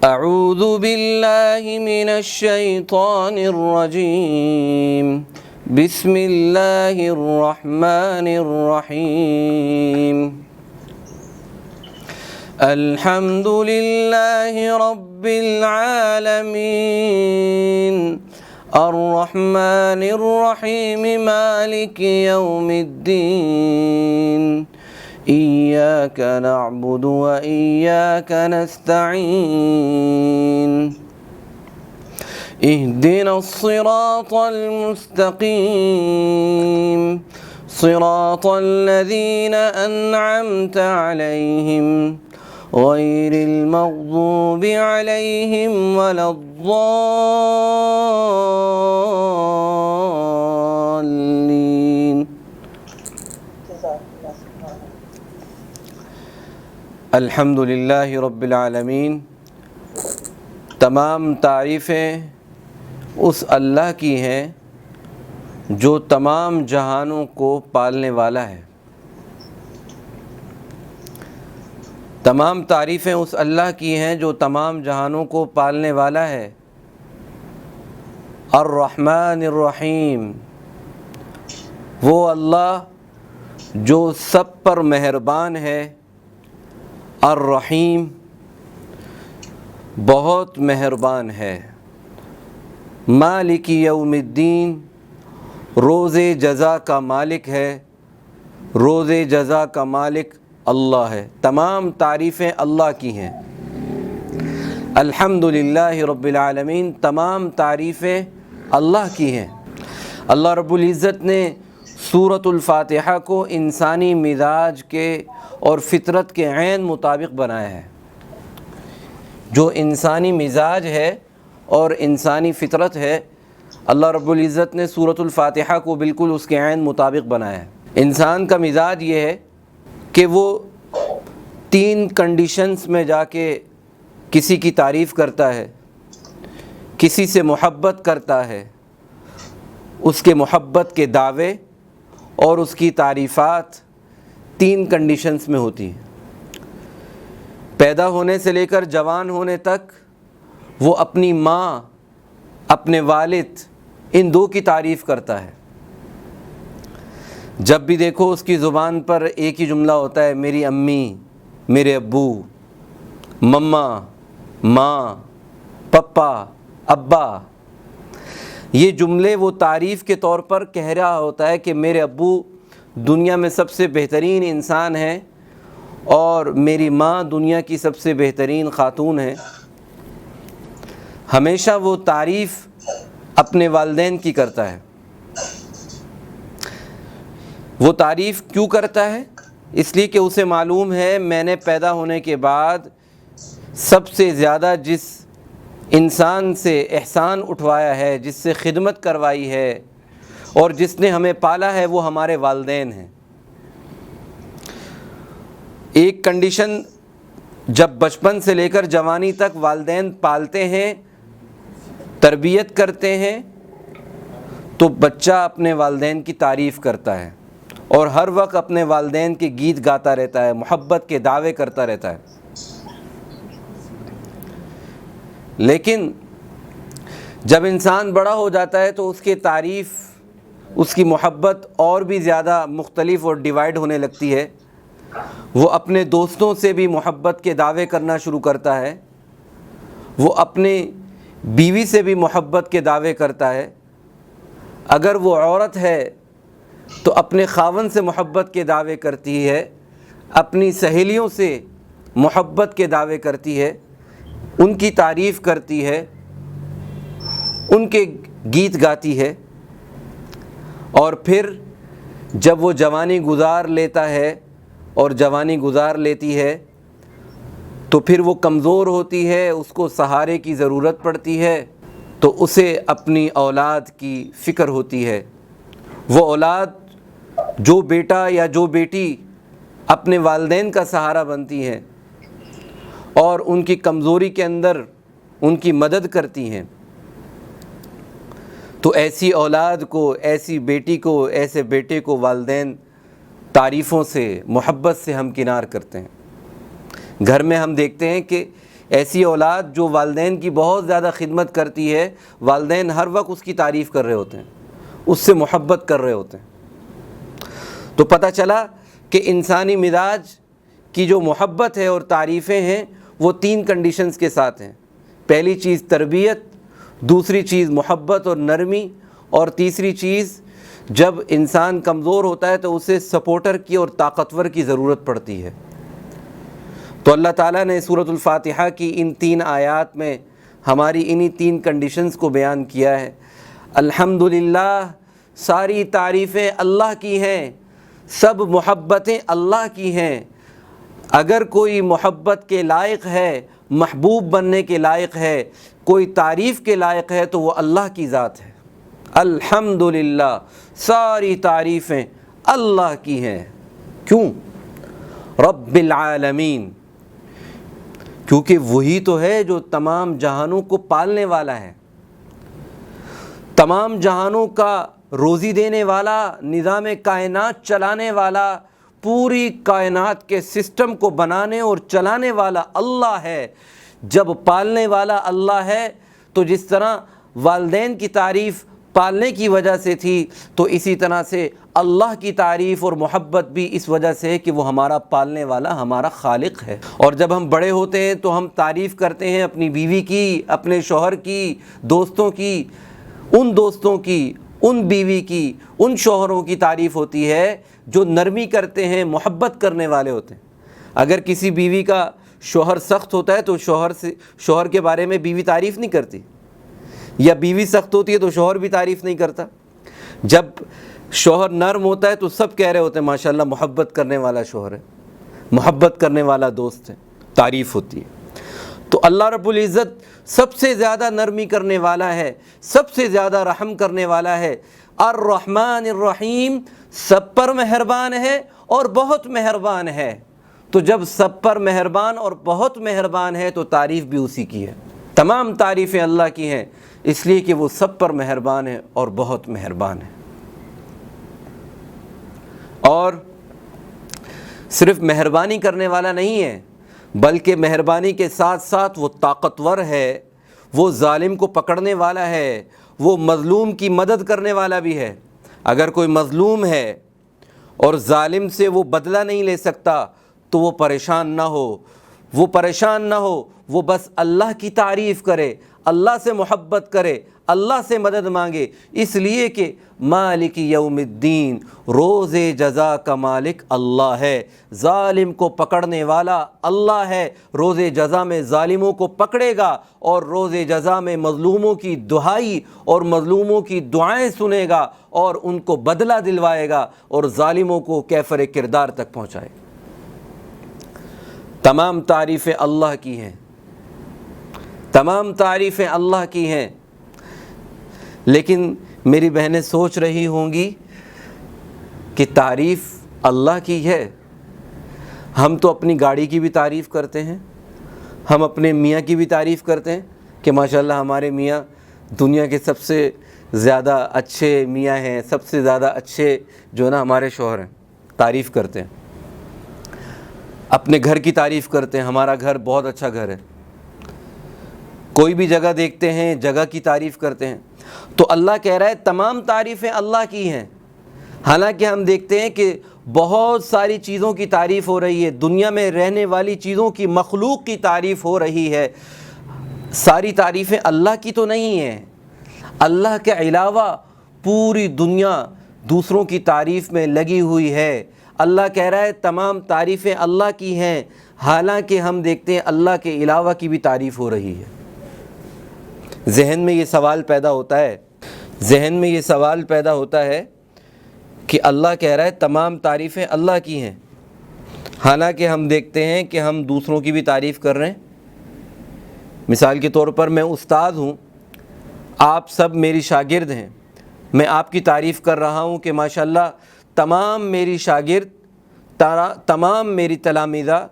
اعوذ باللہ من الشیطان الرجیم بسم اللہ الرحمن الرحیم الحمد للہ رب العالمین الرحمن الرحیم مالک یوم الدین إياك نعبد وإياك نستعين اهدنا الصراط المستقيم صراط الذين أنعمت عليهم غير المغضوب عليهم ولا الضالين. الحمد للہ رب العالمین. تمام تعریفیں اس اللہ کی ہیں جو تمام جہانوں کو پالنے والا ہے. تمام تعریفیں اس اللہ کی ہیں جو تمام جہانوں کو پالنے والا ہے. الرحمن الرحیم، وہ اللہ جو سب پر مہربان ہے. الرحیم، بہت مہربان ہے. مالک یوم الدین، روز جزا کا مالک ہے. روز جزا کا مالک اللہ ہے. تمام تعریفیں اللہ کی ہیں. الحمد للہ رب العالمین، تمام تعریفیں اللہ کی ہیں. اللہ رب العزت نے سورۃ الفاتحہ کو انسانی مزاج کے اور فطرت کے عین مطابق بنایا ہے. جو انسانی مزاج ہے اور انسانی فطرت ہے، اللہ رب العزت نے سورۃ الفاتحہ کو بالکل اس کے عین مطابق بنایا ہے. انسان کا مزاج یہ ہے کہ وہ 3 کنڈیشنز میں جا کے کسی کی تعریف کرتا ہے، کسی سے محبت کرتا ہے، اس کے محبت کے دعوے اور اس کی تعریفات 3 کنڈیشنز میں ہوتی ہیں. پیدا ہونے سے لے کر جوان ہونے تک وہ اپنی ماں، اپنے والد، ان 2 کی تعریف کرتا ہے. جب بھی دیکھو اس کی زبان پر ایک ہی جملہ ہوتا ہے، میری امی، میرے ابو، مما، ماں، پپا، ابا. یہ جملے وہ تعریف کے طور پر کہہ رہا ہوتا ہے کہ میرے ابو دنیا میں سب سے بہترین انسان ہیں اور میری ماں دنیا کی سب سے بہترین خاتون ہے. ہمیشہ وہ تعریف اپنے والدین کی کرتا ہے. وہ تعریف کیوں کرتا ہے؟ اس لیے کہ اسے معلوم ہے میں نے پیدا ہونے کے بعد سب سے زیادہ جس انسان سے احسان اٹھوایا ہے، جس سے خدمت کروائی ہے اور جس نے ہمیں پالا ہے، وہ ہمارے والدین ہیں. ایک کنڈیشن جب بچپن سے لے کر جوانی تک والدین پالتے ہیں، تربیت کرتے ہیں، تو بچہ اپنے والدین کی تعریف کرتا ہے اور ہر وقت اپنے والدین کے گیت گاتا رہتا ہے، محبت کے دعوے کرتا رہتا ہے. لیکن جب انسان بڑا ہو جاتا ہے تو اس کی تعریف، اس کی محبت اور بھی زیادہ مختلف اور ڈیوائیڈ ہونے لگتی ہے. وہ اپنے دوستوں سے بھی محبت کے دعوے کرنا شروع کرتا ہے. وہ اپنے بیوی سے بھی محبت کے دعوے کرتا ہے. اگر وہ عورت ہے تو اپنے خاوند سے محبت کے دعوے کرتی ہے، اپنی سہیلیوں سے محبت کے دعوے کرتی ہے، ان کی تعریف کرتی ہے، ان کے گیت گاتی ہے. اور پھر جب وہ جوانی گزار لیتا ہے اور جوانی گزار لیتی ہے تو پھر وہ کمزور ہوتی ہے، اس کو سہارے کی ضرورت پڑتی ہے، تو اسے اپنی اولاد کی فکر ہوتی ہے. وہ اولاد، جو بیٹا یا جو بیٹی اپنے والدین کا سہارا بنتی ہیں اور ان کی کمزوری کے اندر ان کی مدد کرتی ہیں، تو ایسی اولاد کو، ایسی بیٹی کو، ایسے بیٹے کو والدین تعریفوں سے، محبت سے ہمکنار کرتے ہیں. گھر میں ہم دیکھتے ہیں کہ ایسی اولاد جو والدین کی بہت زیادہ خدمت کرتی ہے، والدین ہر وقت اس کی تعریف کر رہے ہوتے ہیں، اس سے محبت کر رہے ہوتے ہیں۔ تو پتہ چلا کہ انسانی مزاج کی جو محبت ہے اور تعریفیں ہیں وہ 3 کنڈیشنز کے ساتھ ہیں۔ پہلی چیز تربیت، دوسری چیز محبت اور نرمی، اور تیسری چیز جب انسان کمزور ہوتا ہے تو اسے سپورٹر کی اور طاقتور کی ضرورت پڑتی ہے۔ تو اللہ تعالیٰ نے سورۃ الفاتحہ کی ان 3 آیات میں ہماری انہی 3 کنڈیشنز کو بیان کیا ہے۔ الحمدللہ، ساری تعریفیں اللہ کی ہیں، سب محبتیں اللہ کی ہیں۔ اگر کوئی محبت کے لائق ہے، محبوب بننے کے لائق ہے، کوئی تعریف کے لائق ہے تو وہ اللہ کی ذات ہے۔ الحمدللہ، ساری تعریفیں اللہ کی ہیں۔ کیوں؟ رب العالمین، کیونکہ وہی تو ہے جو تمام جہانوں کو پالنے والا ہے، تمام جہانوں کا روزی دینے والا، نظام کائنات چلانے والا، پوری کائنات کے سسٹم کو بنانے اور چلانے والا اللہ ہے۔ جب پالنے والا اللہ ہے تو جس طرح والدین کی تعریف پالنے کی وجہ سے تھی، تو اسی طرح سے اللہ کی تعریف اور محبت بھی اس وجہ سے ہے کہ وہ ہمارا پالنے والا، ہمارا خالق ہے۔ اور جب ہم بڑے ہوتے ہیں تو ہم تعریف کرتے ہیں اپنی بیوی کی، اپنے شوہر کی، دوستوں کی، ان بیوی کی، ان شوہروں کی تعریف ہوتی ہے جو نرمی کرتے ہیں، محبت کرنے والے ہوتے ہیں۔ اگر کسی بیوی کا شوہر سخت ہوتا ہے تو شوہر کے بارے میں بیوی تعریف نہیں کرتی، یا بیوی سخت ہوتی ہے تو شوہر بھی تعریف نہیں کرتا۔ جب شوہر نرم ہوتا ہے تو سب کہہ رہے ہوتے ہیں ماشاءاللہ محبت کرنے والا شوہر ہے، محبت کرنے والا دوست ہے، تعریف ہوتی ہے۔ تو اللہ رب العزت سب سے زیادہ نرمی کرنے والا ہے، سب سے زیادہ رحم کرنے والا ہے۔ الرحمن الرحیم، سب پر مہربان ہے اور بہت مہربان ہے۔ تو جب سب پر مہربان اور بہت مہربان ہے تو تعریف بھی اسی کی ہے۔ تمام تعریفیں اللہ کی ہیں، اس لیے کہ وہ سب پر مہربان ہے اور بہت مہربان ہے۔ اور صرف مہربانی کرنے والا نہیں ہے، بلکہ مہربانی کے ساتھ ساتھ وہ طاقتور ہے، وہ ظالم کو پکڑنے والا ہے، وہ مظلوم کی مدد کرنے والا بھی ہے۔ اگر کوئی مظلوم ہے اور ظالم سے وہ بدلہ نہیں لے سکتا تو وہ پریشان نہ ہو، وہ بس اللہ کی تعریف کرے، اللہ سے محبت کرے، اللہ سے مدد مانگے، اس لیے کہ مالک یوم الدین، روز جزا کا مالک اللہ ہے، ظالم کو پکڑنے والا اللہ ہے۔ روز جزا میں ظالموں کو پکڑے گا اور روز جزا میں مظلوموں کی دہائی اور مظلوموں کی دعائیں سنے گا اور ان کو بدلہ دلوائے گا اور ظالموں کو کیفر کردار تک پہنچائے گا۔ تمام تعریفیں اللہ کی ہیں، تمام تعریفیں اللہ کی ہیں۔ لیکن میری بہنیں سوچ رہی ہوں گی کہ تعریف اللہ کی ہے، ہم تو اپنی گاڑی کی بھی تعریف کرتے ہیں، ہم اپنے میاں کی بھی تعریف کرتے ہیں کہ ماشاءاللہ ہمارے میاں دنیا کے سب سے زیادہ اچھے میاں ہیں، سب سے زیادہ اچھے جو ہے نا ہمارے شوہر ہیں، تعریف کرتے ہیں۔ اپنے گھر کی تعریف کرتے ہیں، ہمارا گھر بہت اچھا گھر ہے۔ کوئی بھی جگہ دیکھتے ہیں، جگہ کی تعریف کرتے ہیں۔ تو اللہ کہہ رہا ہے تمام تعریفیں اللہ کی ہیں۔ حالانکہ ہم دیکھتے ہیں کہ بہت ساری چیزوں کی تعریف ہو رہی ہے، دنیا میں رہنے والی چیزوں کی، مخلوق کی تعریف ہو رہی ہے۔ ساری تعریفیں اللہ کی تو نہیں ہیں، اللہ کے علاوہ پوری دنیا دوسروں کی تعریف میں لگی ہوئی ہے۔ اللہ کہہ رہا ہے تمام تعریفیں اللہ کی ہیں، حالانکہ ہم دیکھتے ہیں اللہ کے علاوہ کی بھی تعریف ہو رہی ہے۔ ذہن میں یہ سوال پیدا ہوتا ہے کہ اللہ کہہ رہا ہے تمام تعریفیں اللہ کی ہیں، حالانکہ ہم دیکھتے ہیں کہ ہم دوسروں کی بھی تعریف کر رہے ہیں۔ مثال کے طور پر میں استاد ہوں، آپ سب میری شاگرد ہیں، میں آپ کی تعریف کر رہا ہوں کہ ماشاءاللہ تمام میری شاگرد، تمام میری تلامذہ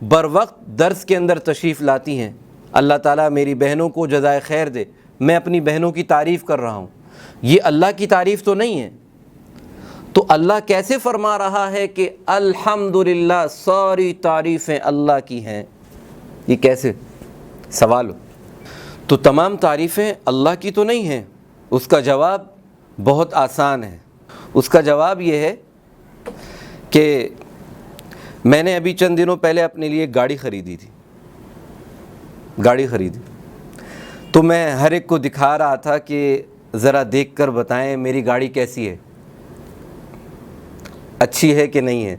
بر وقت درس کے اندر تشریف لاتی ہیں۔ اللہ تعالیٰ میری بہنوں کو جزائے خیر دے، میں اپنی بہنوں کی تعریف کر رہا ہوں۔ یہ اللہ کی تعریف تو نہیں ہے۔ تو اللہ کیسے فرما رہا ہے کہ الحمدللہ ساری تعریفیں اللہ کی ہیں؟ یہ کیسے؟ سوال تو تمام تعریفیں اللہ کی تو نہیں ہیں؟ اس کا جواب بہت آسان ہے۔ اس کا جواب یہ ہے کہ میں نے ابھی چند دنوں پہلے اپنے لیے گاڑی خریدی تو میں ہر ایک کو دکھا رہا تھا کہ ذرا دیکھ کر بتائیں میری گاڑی کیسی ہے، اچھی ہے کہ نہیں ہے۔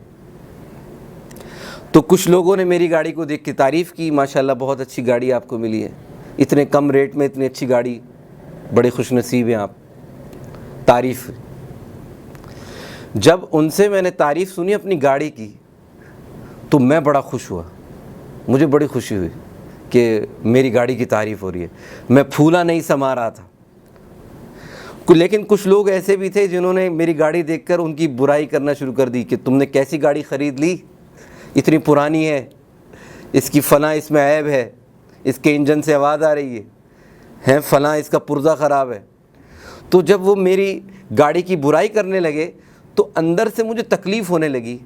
تو کچھ لوگوں نے میری گاڑی کو دیکھ کے تعریف کی، ماشاءاللہ بہت اچھی گاڑی آپ کو ملی ہے، اتنے کم ریٹ میں اتنی اچھی گاڑی، بڑے خوش نصیب ہیں آپ، تعریف۔ جب ان سے میں نے تعریف سنی اپنی گاڑی کی تو میں بڑا خوش ہوا، مجھے بڑی خوشی ہوئی کہ میری گاڑی کی تعریف ہو رہی ہے، میں پھولا نہیں سما رہا تھا۔ لیکن کچھ لوگ ایسے بھی تھے جنہوں نے میری گاڑی دیکھ کر ان کی برائی کرنا شروع کر دی کہ تم نے کیسی گاڑی خرید لی، اتنی پرانی ہے، اس کی فلاں اس میں عیب ہے، اس کے انجن سے آواز آ رہی ہے، فلاں اس کا پرزہ خراب ہے۔ تو جب وہ میری گاڑی کی برائی کرنے لگے تو اندر سے مجھے تکلیف ہونے لگی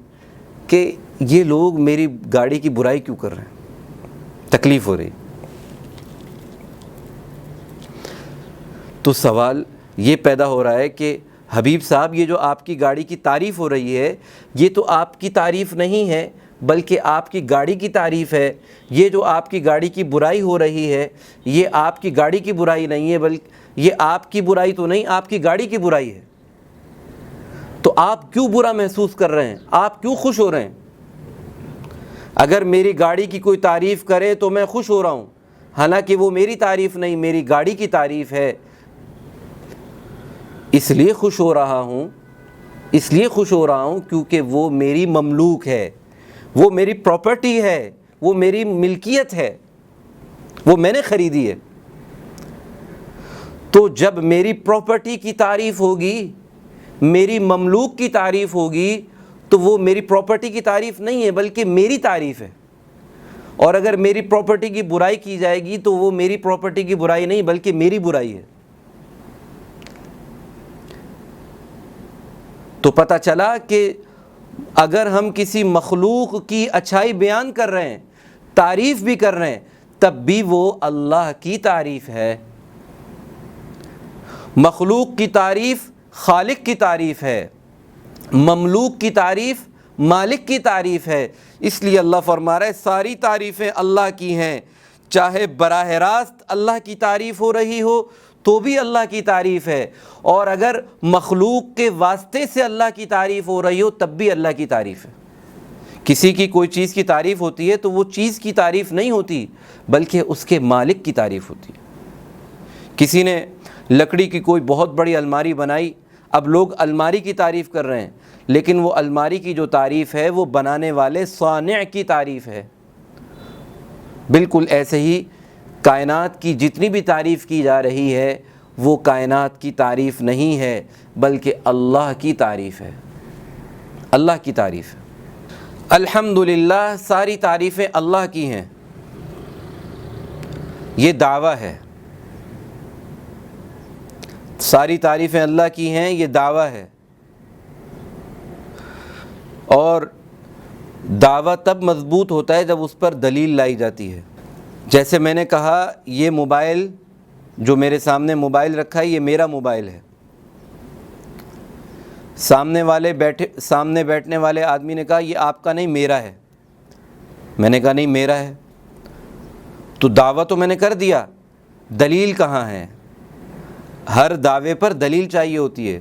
کہ یہ لوگ میری گاڑی کی برائی کیوں کر رہے ہیں، تکلیف ہو رہی۔ تو سوال یہ پیدا ہو رہا ہے کہ حبیب صاحب یہ جو آپ کی گاڑی کی تعریف ہو رہی ہے یہ تو آپ کی تعریف نہیں ہے بلکہ آپ کی گاڑی کی تعریف ہے۔ یہ جو آپ کی گاڑی کی برائی ہو رہی ہے یہ آپ کی گاڑی کی برائی نہیں ہے بلکہ یہ آپ کی برائی تو نہیں، آپ کی گاڑی کی برائی ہے۔ تو آپ کیوں برا محسوس کر رہے ہیں، آپ کیوں خوش ہو رہے ہیں؟ اگر میری گاڑی کی کوئی تعریف کرے تو میں خوش ہو رہا ہوں، حالانکہ وہ میری تعریف نہیں، میری گاڑی کی تعریف ہے۔ اس لیے خوش ہو رہا ہوں کیونکہ وہ میری مملوک ہے، وہ میری پراپرٹی ہے، وہ میری ملکیت ہے، وہ میں نے خریدی ہے۔ تو جب میری پراپرٹی کی تعریف ہوگی، میری مملوک کی تعریف ہوگی تو وہ میری پراپرٹی کی تعریف نہیں ہے بلکہ میری تعریف ہے۔ اور اگر میری پراپرٹی کی برائی کی جائے گی تو وہ میری پراپرٹی کی برائی نہیں بلکہ میری برائی ہے۔ تو پتہ چلا کہ اگر ہم کسی مخلوق کی اچھائی بیان کر رہے ہیں، تعریف بھی کر رہے ہیں، تب بھی وہ اللہ کی تعریف ہے۔ مخلوق کی تعریف خالق کی تعریف ہے، مملوک کی تعریف مالک کی تعریف ہے۔ اس لیے اللہ فرما رہا ہے ساری تعریفیں اللہ کی ہیں، چاہے براہ راست اللہ کی تعریف ہو رہی ہو تو بھی اللہ کی تعریف ہے، اور اگر مخلوق کے واسطے سے اللہ کی تعریف ہو رہی ہو تب بھی اللہ کی تعریف ہے۔ کسی کی کوئی چیز کی تعریف ہوتی ہے تو وہ چیز کی تعریف نہیں ہوتی بلکہ اس کے مالک کی تعریف ہوتی ہے۔ کسی نے لکڑی کی کوئی بہت بڑی الماری بنائی، اب لوگ الماری کی تعریف کر رہے ہیں، لیکن وہ الماری کی جو تعریف ہے وہ بنانے والے صانع کی تعریف ہے۔ بالکل ایسے ہی کائنات کی جتنی بھی تعریف کی جا رہی ہے وہ کائنات کی تعریف نہیں ہے بلکہ اللہ کی تعریف ہے، اللہ کی تعریف ہے۔ الحمدللہ ساری تعریفیں اللہ کی ہیں، یہ دعویٰ ہے۔ ساری تعریفیں اللہ کی ہیں، یہ دعویٰ ہے، اور دعویٰ تب مضبوط ہوتا ہے جب اس پر دلیل لائی جاتی ہے۔ جیسے میں نے کہا یہ موبائل جو میرے سامنے موبائل رکھا ہے یہ میرا موبائل ہے۔ سامنے بیٹھنے والے آدمی نے کہا یہ آپ کا نہیں میرا ہے، میں نے کہا نہیں میرا ہے، تو دعویٰ تو میں نے کر دیا، دلیل کہاں ہے؟ ہر دعوے پر دلیل چاہیے ہوتی ہے۔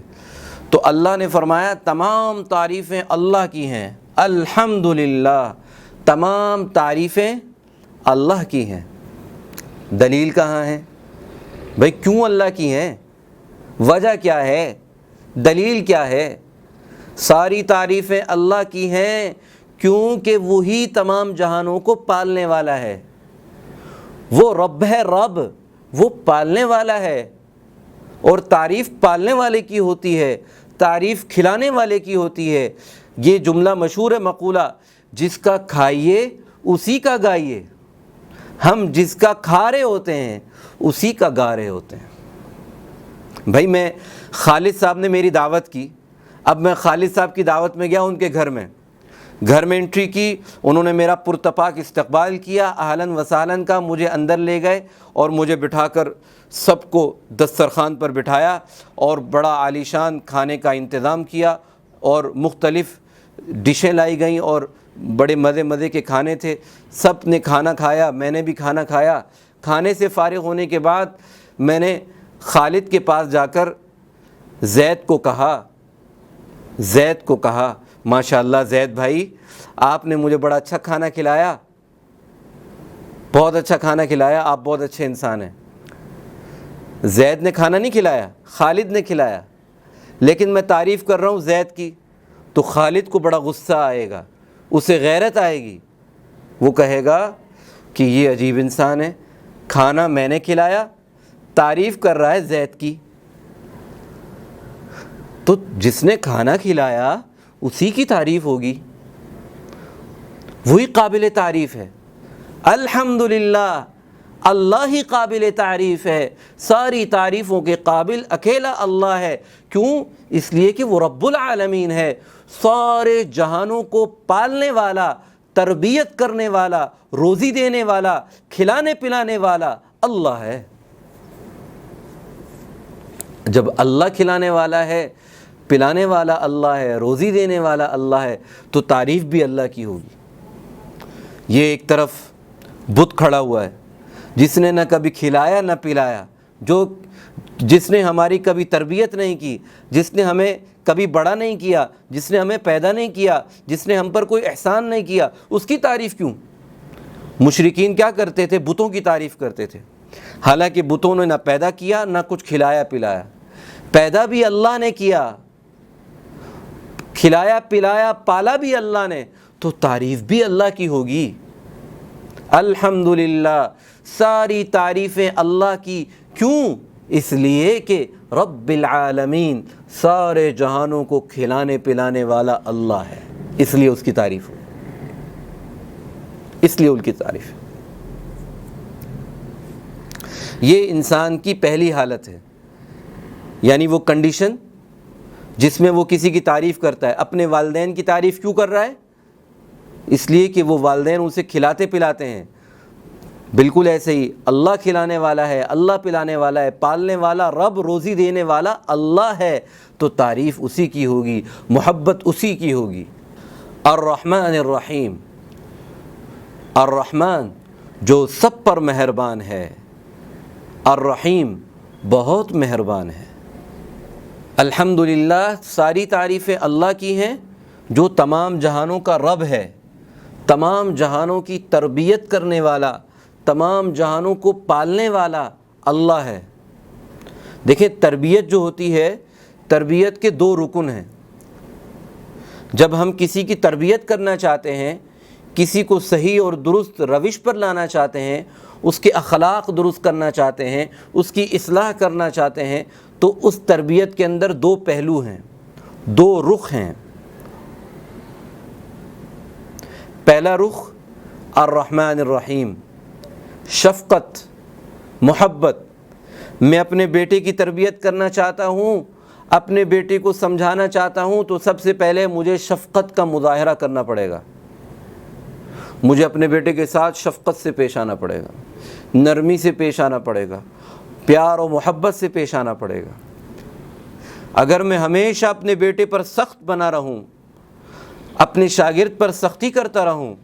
تو اللہ نے فرمایا تمام تعریفیں اللہ کی ہیں، الحمدللہ تمام تعریفیں اللہ کی ہیں۔ دلیل کہاں ہے؟ بھئی کیوں اللہ کی ہیں؟ وجہ کیا ہے؟ دلیل کیا ہے؟ ساری تعریفیں اللہ کی ہیں کیونکہ وہی تمام جہانوں کو پالنے والا ہے، وہ رب ہے، رب وہ پالنے والا ہے، اور تعریف پالنے والے کی ہوتی ہے، تعریف کھلانے والے کی ہوتی ہے۔ یہ جملہ مشہور ہے مقولہ، جس کا کھائیے اسی کا گائیے، ہم جس کا کھا رہے ہوتے ہیں اسی کا گا رہے ہوتے ہیں۔ بھائی میں خالد صاحب نے میری دعوت کی، اب میں خالد صاحب کی دعوت میں گیا ان کے گھر میں، گھر میں انٹری کی، انہوں نے میرا پرتپاک استقبال کیا، اہلاً و سہلاً کا، مجھے اندر لے گئے اور مجھے بٹھا کر سب کو دسترخوان پر بٹھایا اور بڑا عالیشان کھانے کا انتظام کیا، اور مختلف ڈشیں لائی گئیں اور بڑے مزے کے کھانے تھے۔ سب نے کھانا کھایا، میں نے بھی کھانا کھایا۔ کھانے سے فارغ ہونے کے بعد میں نے خالد کے پاس جا کر زید کو کہا ماشاءاللہ زید بھائی، آپ نے مجھے بڑا اچھا کھانا کھلایا، بہت اچھا کھانا کھلایا، آپ بہت اچھے انسان ہیں۔ زید نے کھانا نہیں کھلایا، خالد نے کھلایا، لیکن میں تعریف کر رہا ہوں زید کی، تو خالد کو بڑا غصہ آئے گا، اسے غیرت آئے گی، وہ کہے گا کہ یہ عجیب انسان ہے، کھانا میں نے کھلایا، تعریف کر رہا ہے زید کی۔ تو جس نے کھانا کھلایا اسی کی تعریف ہوگی، وہی قابل تعریف ہے۔ الحمدللہ، اللہ ہی قابل تعریف ہے، ساری تعریفوں کے قابل اکیلا اللہ ہے۔ کیوں؟ اس لیے کہ وہ رب العالمین ہے، سارے جہانوں کو پالنے والا، تربیت کرنے والا، روزی دینے والا، کھلانے پلانے والا اللہ ہے۔ جب اللہ کھلانے والا ہے، پلانے والا اللہ ہے، روزی دینے والا اللہ ہے، تو تعریف بھی اللہ کی ہوگی۔ یہ ایک طرف بت کھڑا ہوا ہے جس نے نہ کبھی کھلایا نہ پلایا، جس نے ہماری کبھی تربیت نہیں کی، جس نے ہمیں کبھی بڑا نہیں کیا، جس نے ہمیں پیدا نہیں کیا، جس نے ہم پر کوئی احسان نہیں کیا، اس کی تعریف کیوں؟ مشرکین کیا کرتے تھے؟ بتوں کی تعریف کرتے تھے، حالانکہ بتوں نے نہ پیدا کیا نہ کچھ کھلایا پلایا۔ پیدا بھی اللہ نے کیا، کھلایا پلایا پالا بھی اللہ نے، تو تعریف بھی اللہ کی ہوگی۔ الحمدللہ، ساری تعریفیں اللہ کی۔ کیوں؟ اس لیے کہ رب العالمین، سارے جہانوں کو کھلانے پلانے والا اللہ ہے، اس لیے اس کی تعریف ہو، اس لیے ان کی تعریف۔ یہ انسان کی پہلی حالت ہے، یعنی وہ کنڈیشن جس میں وہ کسی کی تعریف کرتا ہے۔ اپنے والدین کی تعریف کیوں کر رہا ہے؟ اس لیے کہ وہ والدین اسے کھلاتے پلاتے ہیں۔ بالکل ایسے ہی اللہ کھلانے والا ہے، اللہ پلانے والا ہے، پالنے والا، رب روزی دینے والا اللہ ہے، تو تعریف اسی کی ہوگی، محبت اسی کی ہوگی۔ الرحمن الرحیم، الرحمن جو سب پر مہربان ہے، الرحیم بہت مہربان ہے۔ الحمدللہ، ساری تعریفیں اللہ کی ہیں جو تمام جہانوں کا رب ہے، تمام جہانوں کی تربیت کرنے والا، تمام جہانوں کو پالنے والا اللہ ہے۔ دیکھیں، تربیت جو ہوتی ہے، تربیت کے دو رکن ہیں۔ جب ہم کسی کی تربیت کرنا چاہتے ہیں، کسی کو صحیح اور درست روش پر لانا چاہتے ہیں، اس کے اخلاق درست کرنا چاہتے ہیں، اس کی اصلاح کرنا چاہتے ہیں، تو اس تربیت کے اندر دو پہلو ہیں، دو رخ ہیں۔ پہلا رخ الرحمن الرحیم، شفقت، محبت۔ میں اپنے بیٹے کی تربیت کرنا چاہتا ہوں، اپنے بیٹے کو سمجھانا چاہتا ہوں، تو سب سے پہلے مجھے شفقت کا مظاہرہ کرنا پڑے گا، مجھے اپنے بیٹے کے ساتھ شفقت سے پیش آنا پڑے گا، نرمی سے پیش آنا پڑے گا، پیار و محبت سے پیش آنا پڑے گا۔ اگر میں ہمیشہ اپنے بیٹے پر سخت بنا رہوں، اپنے شاگرد پر سختی کرتا رہوں،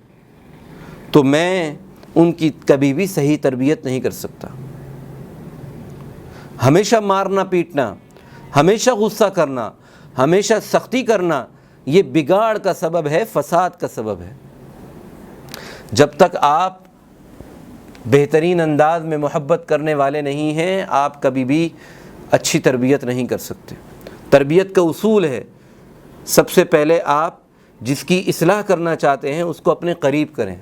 تو میں ان کی کبھی بھی صحیح تربیت نہیں کر سکتا۔ ہمیشہ مارنا پیٹنا، ہمیشہ غصہ کرنا، ہمیشہ سختی کرنا، یہ بگاڑ کا سبب ہے، فساد کا سبب ہے۔ جب تک آپ بہترین انداز میں محبت کرنے والے نہیں ہیں، آپ کبھی بھی اچھی تربیت نہیں کر سکتے۔ تربیت کا اصول ہے، سب سے پہلے آپ جس کی اصلاح کرنا چاہتے ہیں اس کو اپنے قریب کریں،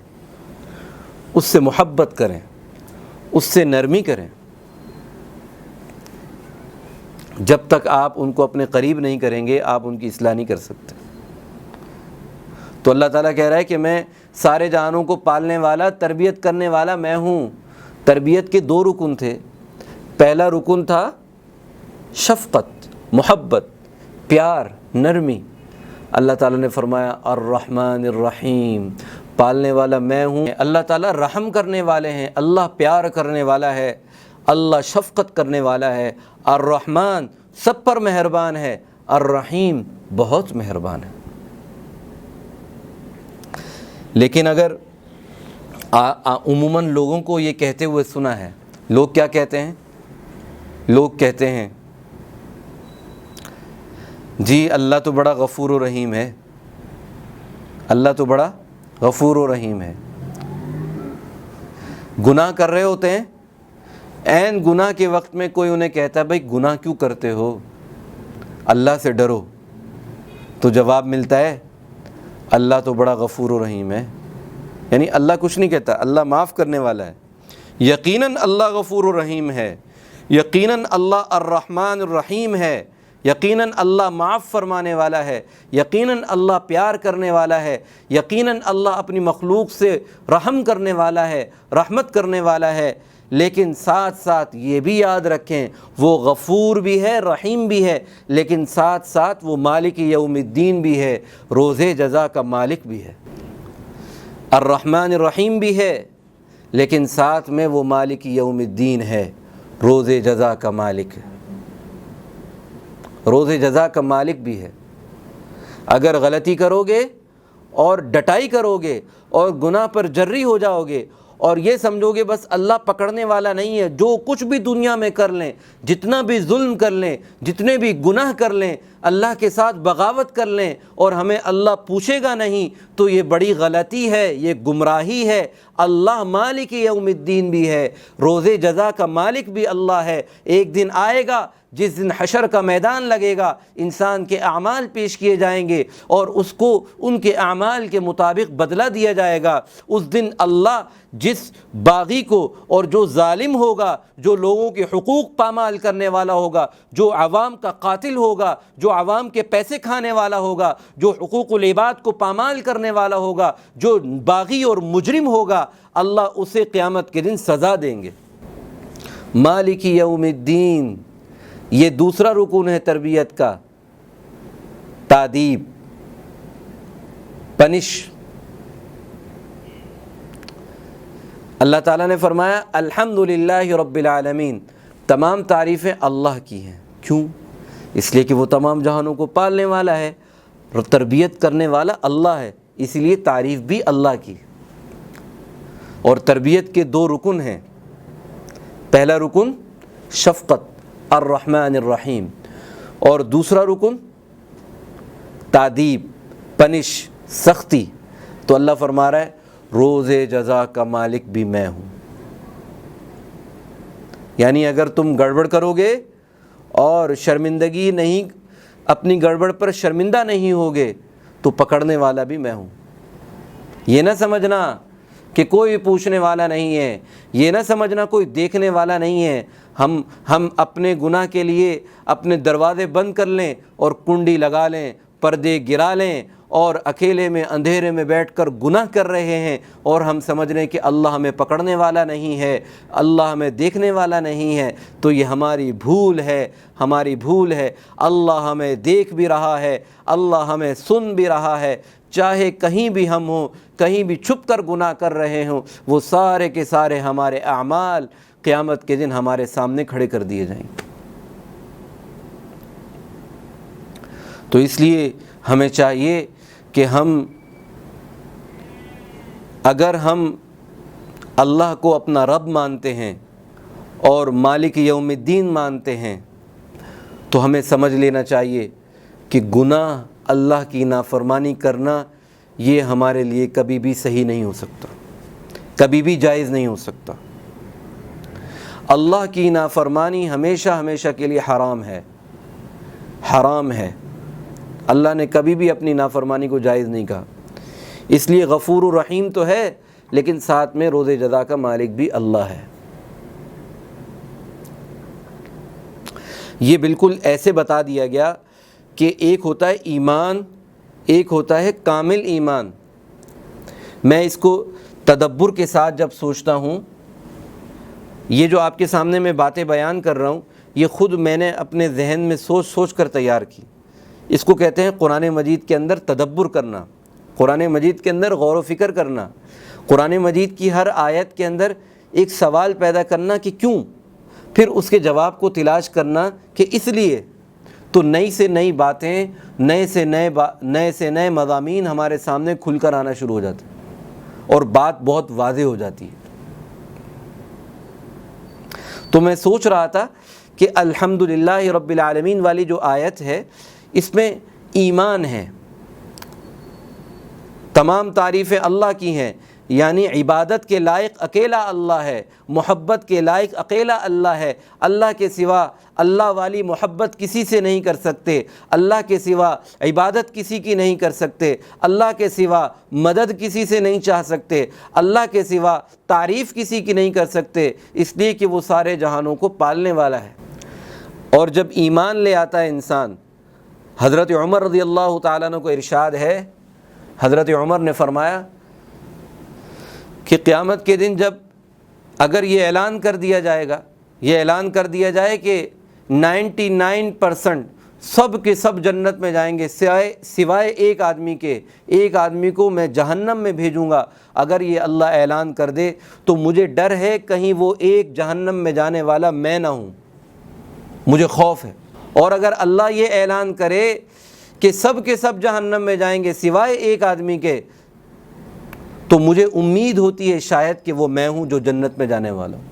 اس سے محبت کریں، اس سے نرمی کریں۔ جب تک آپ ان کو اپنے قریب نہیں کریں گے، آپ ان کی اصلاح نہیں کر سکتے۔ تو اللہ تعالیٰ کہہ رہا ہے کہ میں سارے جہانوں کو پالنے والا، تربیت کرنے والا میں ہوں۔ تربیت کے دو رکن تھے۔ پہلا رکن تھا شفقت، محبت، پیار، نرمی۔ اللہ تعالیٰ نے فرمایا الرحمن الرحیم، پالنے والا میں ہوں۔ اللہ تعالیٰ رحم کرنے والے ہیں، اللہ پیار کرنے والا ہے، اللہ شفقت کرنے والا ہے۔ الرحمن سب پر مہربان ہے، الرحیم بہت مہربان ہے۔ لیکن اگر عموماً لوگوں کو یہ کہتے ہوئے سنا ہے، لوگ کیا کہتے ہیں؟ لوگ کہتے ہیں جی اللہ تو بڑا غفور و رحیم ہے، اللہ تو بڑا غفور و رحیم ہے۔ گناہ کر رہے ہوتے ہیں، عین گناہ کے وقت میں کوئی انہیں کہتا ہے بھائی گناہ کیوں کرتے ہو، اللہ سے ڈرو، تو جواب ملتا ہے اللہ تو بڑا غفور و رحیم ہے۔ یعنی اللہ کچھ نہیں کہتا، اللہ معاف کرنے والا ہے۔ یقیناً اللہ غفور و رحیم ہے، یقیناً اللہ الرحمن الرحیم ہے، یقیناً اللہ معاف فرمانے والا ہے، یقیناً اللہ پیار کرنے والا ہے، یقیناً اللہ اپنی مخلوق سے رحم کرنے والا ہے، رحمت کرنے والا ہے۔ لیکن ساتھ ساتھ یہ بھی یاد رکھیں وہ غفور بھی ہے، رحیم بھی ہے، لیکن ساتھ ساتھ وہ مالک یوم الدین بھی ہے، روز جزا کا مالک بھی ہے۔ الرحمن الرحیم بھی ہے، لیکن ساتھ میں وہ مالک یوم الدین ہے، روز جزا کا مالک ہے، روز جزا کا مالک بھی ہے۔ اگر غلطی کرو گے اور ڈٹائی کرو گے اور گناہ پر جری ہو جاؤ گے اور یہ سمجھو گے بس اللہ پکڑنے والا نہیں ہے، جو کچھ بھی دنیا میں کر لیں، جتنا بھی ظلم کر لیں، جتنے بھی گناہ کر لیں، اللہ کے ساتھ بغاوت کر لیں اور ہمیں اللہ پوچھے گا نہیں، تو یہ بڑی غلطی ہے، یہ گمراہی ہے۔ اللہ مالک یوم الدین بھی ہے، روز جزا کا مالک بھی اللہ ہے۔ ایک دن آئے گا جس دن حشر کا میدان لگے گا، انسان کے اعمال پیش کیے جائیں گے اور اس کو ان کے اعمال کے مطابق بدلہ دیا جائے گا۔ اس دن اللہ جس باغی کو اور جو ظالم ہوگا، جو لوگوں کے حقوق پامال کرنے والا ہوگا، جو عوام کا قاتل ہوگا، جو عوام کے پیسے کھانے والا ہوگا، جو حقوق العباد کو پامال کرنے والا ہوگا، جو باغی اور مجرم ہوگا، اللہ اسے قیامت کے دن سزا دیں گے۔ مالک یوم الدین، یہ دوسرا رکن ہے تربیت کا، تادیب، پنش۔ اللہ تعالیٰ نے فرمایا الحمدللہ رب العالمین، تمام تعریفیں اللہ کی ہیں۔ کیوں؟ اس لیے کہ وہ تمام جہانوں کو پالنے والا ہے، تربیت کرنے والا اللہ ہے، اس لیے تعریف بھی اللہ کی۔ اور تربیت کے دو رکن ہیں، پہلا رکن شفقت الرحمن الرحیم، اور دوسرا رکن تادیب، پنش، سختی۔ تو اللہ فرما رہا ہے روز جزا کا مالک بھی میں ہوں۔ یعنی اگر تم گڑبڑ کرو گے اور شرمندگی نہیں، اپنی گڑبڑ پر شرمندہ نہیں ہوگے، تو پکڑنے والا بھی میں ہوں۔ یہ نہ سمجھنا کہ کوئی پوچھنے والا نہیں ہے، یہ نہ سمجھنا کوئی دیکھنے والا نہیں ہے۔ ہم اپنے گناہ کے لیے اپنے دروازے بند کر لیں اور کنڈی لگا لیں، پردے گرا لیں اور اکیلے میں اندھیرے میں بیٹھ کر گناہ کر رہے ہیں، اور ہم سمجھ رہے ہیں کہ اللہ ہمیں پکڑنے والا نہیں ہے، اللہ ہمیں دیکھنے والا نہیں ہے، تو یہ ہماری بھول ہے، ہماری بھول ہے۔ اللہ ہمیں دیکھ بھی رہا ہے، اللہ ہمیں سن بھی رہا ہے، چاہے کہیں بھی ہم ہوں، کہیں بھی چھپ کر گناہ کر رہے ہوں، وہ سارے کے سارے ہمارے اعمال قیامت کے دن ہمارے سامنے کھڑے کر دیے جائیں گے۔ تو اس لیے ہمیں چاہیے کہ اگر ہم اللہ کو اپنا رب مانتے ہیں اور مالک یوم الدین مانتے ہیں، تو ہمیں سمجھ لینا چاہیے کہ گناہ، اللہ کی نافرمانی کرنا، یہ ہمارے لیے کبھی بھی صحیح نہیں ہو سکتا، کبھی بھی جائز نہیں ہو سکتا۔ اللہ کی نافرمانی ہمیشہ ہمیشہ کے لیے حرام ہے، حرام ہے۔ اللہ نے کبھی بھی اپنی نافرمانی کو جائز نہیں کہا۔ اس لیے غفور الرحیم تو ہے، لیکن ساتھ میں روز جزا کا مالک بھی اللہ ہے۔ یہ بالکل ایسے بتا دیا گیا کہ ایک ہوتا ہے ایمان، ایک ہوتا ہے کامل ایمان۔ میں اس کو تدبر کے ساتھ جب سوچتا ہوں، یہ جو آپ کے سامنے میں باتیں بیان کر رہا ہوں، یہ خود میں نے اپنے ذہن میں سوچ سوچ کر تیار کی۔ اس کو کہتے ہیں قرآن مجید کے اندر تدبر کرنا، قرآن مجید کے اندر غور و فکر کرنا، قرآن مجید کی ہر آیت کے اندر ایک سوال پیدا کرنا کہ کیوں، پھر اس کے جواب کو تلاش کرنا کہ اس لیے، تو نئی سے نئی باتیں، نئے سے نئے مضامین ہمارے سامنے کھل کر آنا شروع ہو جاتے ہیں اور بات بہت واضح ہو جاتی ہے۔ تو میں سوچ رہا تھا کہ الحمدللہ رب العالمین والی جو آیت ہے اس میں ایمان ہے، تمام تعریفیں اللہ کی ہیں، یعنی عبادت کے لائق اکیلا اللہ ہے، محبت کے لائق اکیلا اللہ ہے، اللہ کے سوا اللہ والی محبت کسی سے نہیں کر سکتے، اللہ کے سوا عبادت کسی کی نہیں کر سکتے، اللہ کے سوا مدد کسی سے نہیں چاہ سکتے، اللہ کے سوا تعریف کسی کی نہیں کر سکتے، اس لیے کہ وہ سارے جہانوں کو پالنے والا ہے۔ اور جب ایمان لے آتا ہے انسان، حضرت عمر رضی اللہ تعالیٰ عنہ کو ارشاد ہے، حضرت عمر نے فرمایا کہ قیامت کے دن جب اگر یہ اعلان کر دیا جائے گا، یہ اعلان کر دیا جائے کہ 99% سب کے سب جنت میں جائیں گے سوائے ایک آدمی کے، ایک آدمی کو میں جہنم میں بھیجوں گا، اگر یہ اللہ اعلان کر دے تو مجھے ڈر ہے کہیں وہ ایک جہنم میں جانے والا میں نہ ہوں، مجھے خوف ہے۔ اور اگر اللہ یہ اعلان کرے کہ سب کے سب جہنم میں جائیں گے سوائے ایک آدمی کے، تو مجھے امید ہوتی ہے شاید کہ وہ میں ہوں جو جنت میں جانے والا ہوں۔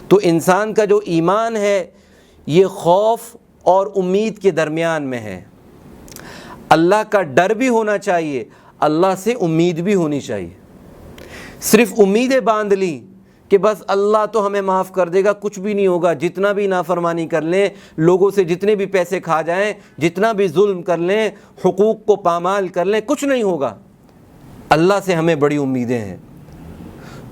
تو انسان کا جو ایمان ہے یہ خوف اور امید کے درمیان میں ہے۔ اللہ کا ڈر بھی ہونا چاہیے، اللہ سے امید بھی ہونی چاہیے۔ صرف امیدیں باندھ لی کہ بس اللہ تو ہمیں معاف کر دے گا، کچھ بھی نہیں ہوگا، جتنا بھی نافرمانی کر لیں، لوگوں سے جتنے بھی پیسے کھا جائیں، جتنا بھی ظلم کر لیں، حقوق کو پامال کر لیں، کچھ نہیں ہوگا۔ اللہ سے ہمیں بڑی امیدیں ہیں۔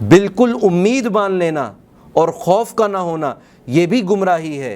بالکل امید باندھ لینا اور خوف کا نہ ہونا یہ بھی گمراہی ہے۔